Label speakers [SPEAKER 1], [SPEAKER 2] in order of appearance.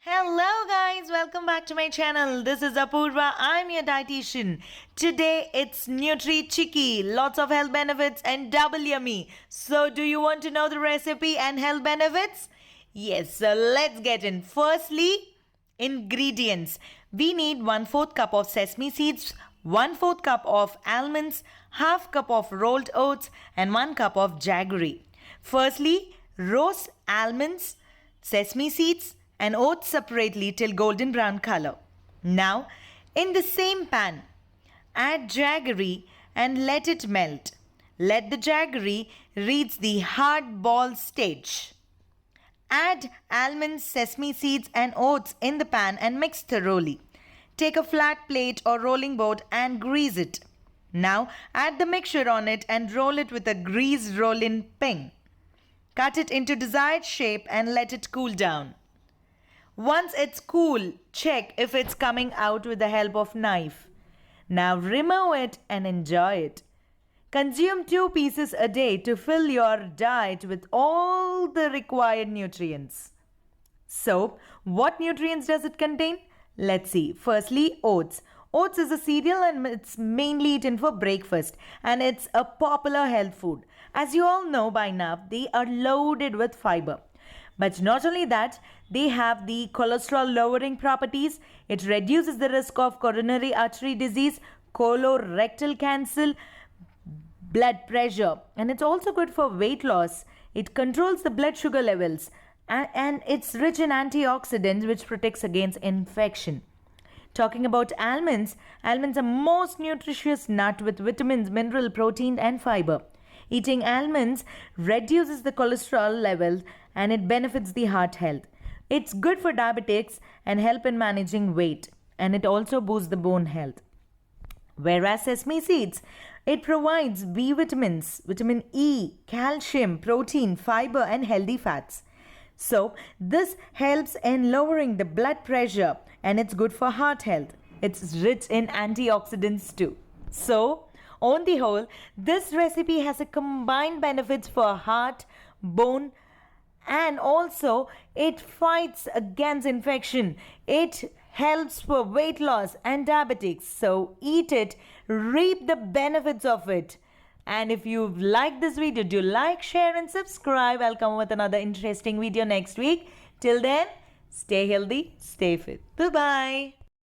[SPEAKER 1] Hello guys, welcome back to my channel. This is Apoorva. I'm your dietitian. Today it's Nutri Chikki. Lots of health benefits and double yummy. So do you want to know the recipe and health benefits? Yes, so let's get in. Firstly, ingredients. We need 1/4 cup of sesame seeds, 1/4 cup of almonds, half cup of rolled oats and 1 cup of jaggery. Firstly, roast almonds, sesame seeds and oats separately till golden brown color. Now, in the same pan, add jaggery and let it melt. Let the jaggery reach the hard ball stage. Add almonds, sesame seeds and oats in the pan and mix thoroughly. Take a flat plate or rolling board and grease it. Now, add the mixture on it and roll it with a greased roll-in pin. Cut it into desired shape and let it cool down. Once it's cool, check if it's coming out with the help of knife. Now remove it and enjoy it. Consume 2 pieces a day to fill your diet with all the required nutrients. So, what nutrients does it contain? Let's see. Firstly, oats. Oats is a cereal and it's mainly eaten for breakfast and it's a popular health food. As you all know by now, they are loaded with fiber. But not only that, they have the cholesterol lowering properties. It reduces the risk of coronary artery disease, colorectal cancer, blood pressure, and it's also good for weight loss. It controls the blood sugar levels and it's rich in antioxidants which protects against infection. Talking about almonds, almonds are most nutritious nut with vitamins, mineral, protein and fiber. Eating almonds reduces the cholesterol levels and it benefits the heart health. It's good for diabetics and help in managing weight, and it also boosts the bone health. Whereas sesame seeds, it provides B vitamins, vitamin E, calcium, protein, fiber and healthy fats. So this helps in lowering the blood pressure and it's good for heart health. It's rich in antioxidants too. So on the whole, this recipe has a combined benefits for heart, bone, and also it fights against infection. It helps for weight loss and diabetics. So eat it, reap the benefits of it. And if you've liked this video, do like, share and subscribe. I'll come with another interesting video next week. Till then, stay healthy, stay fit. Bye-bye.